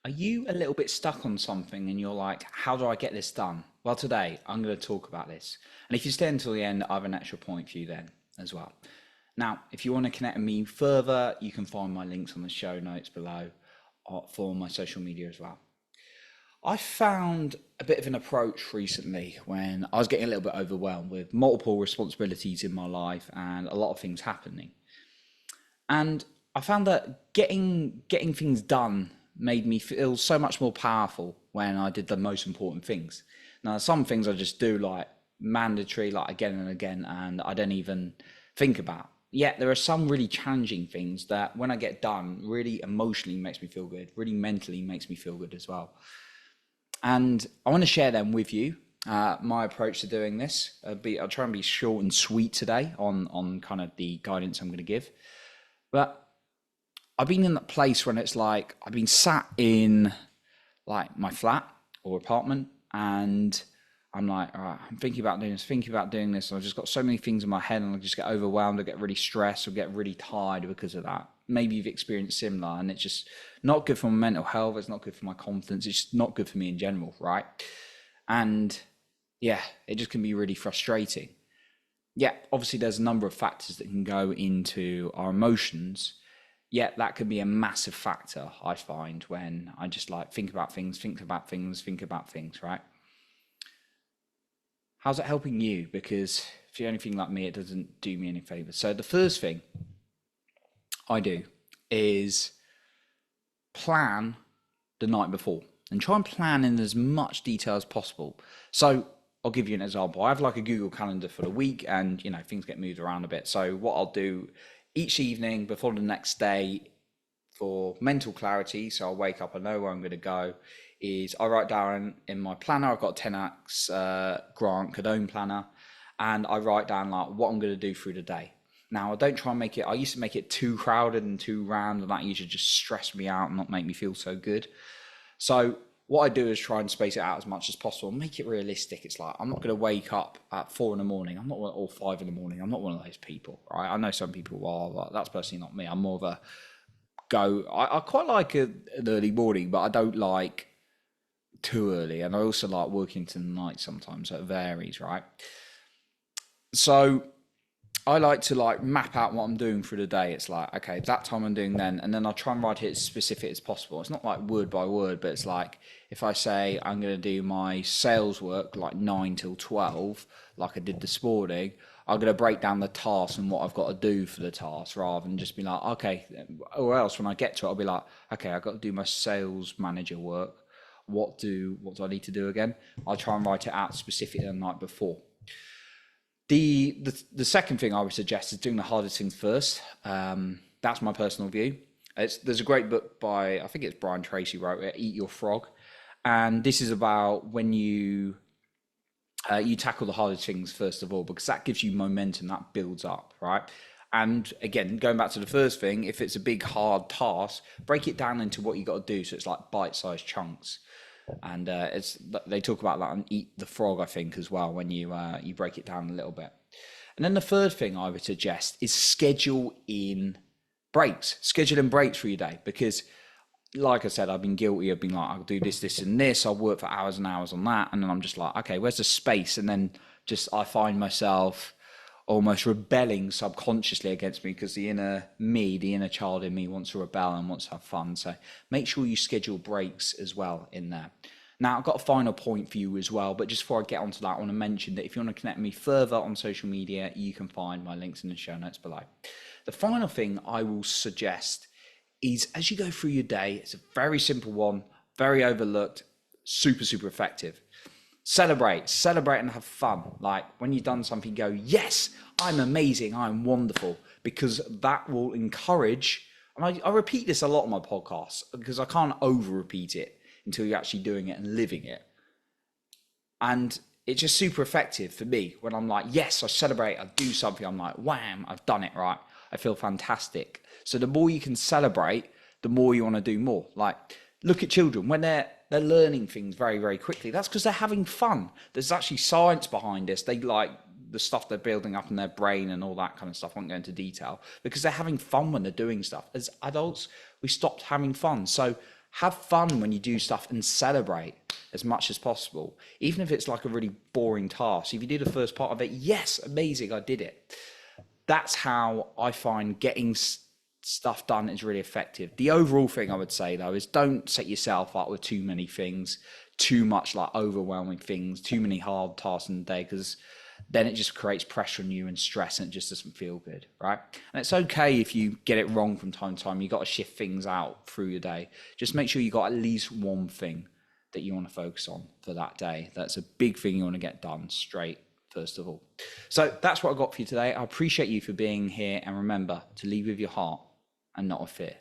Are you a little bit stuck on something and you're like, how do I get this done? Well, today I'm going to talk about this. And if you stay until the end, I have an extra point for you then as well. Now, if you want to connect with me further, you can find my links on the show notes below for my social media as well. I found a bit of an approach recently when I was getting a little bit overwhelmed with multiple responsibilities in my life and a lot of things happening. And I found that getting things done made me feel so much more powerful when I did the most important things. Now, some things I just do like mandatory, like again and again, and I don't even think about. Yet there are some really challenging things that when I get done, really emotionally makes me feel good, really mentally makes me feel good as well. And I want to share them with you. My approach to doing this. I'll try and be short and sweet today on kind of the guidance I'm going to give. But I've been in that place when it's like I've been sat in like my flat or apartment, and I'm like, all right, I'm thinking about doing this, and I've just got so many things in my head, and I just get overwhelmed, I get really stressed, or get really tired because of that. Maybe you've experienced similar, and it's just not good for my mental health, it's not good for my confidence, it's just not good for me in general, right? And yeah, it just can be really frustrating. Yeah, obviously there's a number of factors that can go into our emotions. Yet that can be a massive factor, I find, when I just like think about things, right? How's it helping you? Because if you're anything like me, it doesn't do me any favors. So the first thing I do is plan the night before and try and plan in as much detail as possible. So I'll give you an example. I have like a Google Calendar for the week, and things get moved around a bit. So what I'll do each evening before the next day for mental clarity, so I'll wake up, I know where I'm going to go, is I write down in my planner, I've got 10x Grant Cardone planner, and I write down like what I'm going to do through the day. Now, I don't try and I used to make it too crowded and too rammed, and that usually just stress me out and not make me feel so good. So what I do is try and space it out as much as possible, make it realistic. It's like, I'm not going to wake up at 4 in the morning. I'm not, or 5 in the morning. I'm not one of those people, right? I know some people are, but that's personally not me. I'm more of a I quite like an early morning, but I don't like too early. And I also like working to the night sometimes, so it varies, right? So I like to like map out what I'm doing through the day. It's like, okay, that time I'm doing then, and then I'll try and write it as specific as possible. It's not like word by word, but it's like if I say I'm going to do my sales work like 9 till 12, like I did this morning, I'm going to break down the task and what I've got to do for the task rather than just be like, okay, or else when I get to it, I'll be like, okay, I've got to do my sales manager work. What do I need to do again? I'll try and write it out specifically the night before. The second thing I would suggest is doing the hardest things first. That's my personal view. There's a great book by, I think it's Brian Tracy wrote it, Eat Your Frog. And this is about when you tackle the hardest things first of all, because that gives you momentum, that builds up, right? And again, going back to the first thing, if it's a big hard task, break it down into what you got to do. So it's like bite-sized chunks. And they talk about that on Eat the Frog, I think, as well, when you break it down a little bit. And then the third thing I would suggest is schedule in breaks for your day, because like I said, I've been guilty of being like, I'll do this and this, I'll work for hours and hours on that, and then I'm just like, okay, where's the space? And then just I find myself almost rebelling subconsciously against me, because the inner child in me wants to rebel and wants to have fun. So make sure you schedule breaks as well in there. Now, I've got a final point for you as well, but just before I get onto that, I want to mention that if you want to connect me further on social media, you can find my links in the show notes below. The final thing I will suggest is, as you go through your day, it's a very simple one, very overlooked, super, super effective. Celebrate and have fun. Like when you've done something, go, yes, I'm amazing, I'm wonderful, because that will encourage, and I repeat this a lot on my podcast because I can't over repeat it until you're actually doing it and living it. And it's just super effective for me when I'm like, yes, I celebrate, I do something, I'm like, wham, I've done it, right? I feel fantastic. So the more you can celebrate, the more you want to do more. Like, look at children when they're learning things very, very quickly. That's because they're having fun. There's actually science behind this. They like the stuff they're building up in their brain and all that kind of stuff. I won't go into detail, because they're having fun when they're doing stuff. As adults, we stopped having fun. So Have fun when you do stuff and celebrate as much as possible. Even if it's like a really boring task. If you do the first part of it, yes, amazing, I did it. That's how I find getting stuff done is really effective. The overall thing I would say though is don't set yourself up with too many things, too much like overwhelming things, too many hard tasks in the day, because then it just creates pressure on you and stress, and it just doesn't feel good, right? And it's okay if you get it wrong from time to time. You got to shift things out through your day. Just make sure you got at least one thing that you want to focus on for that day. That's a big thing you want to get done straight first of all. So that's what I got for you today. I appreciate you for being here, and remember to lead with your heart and not with fear.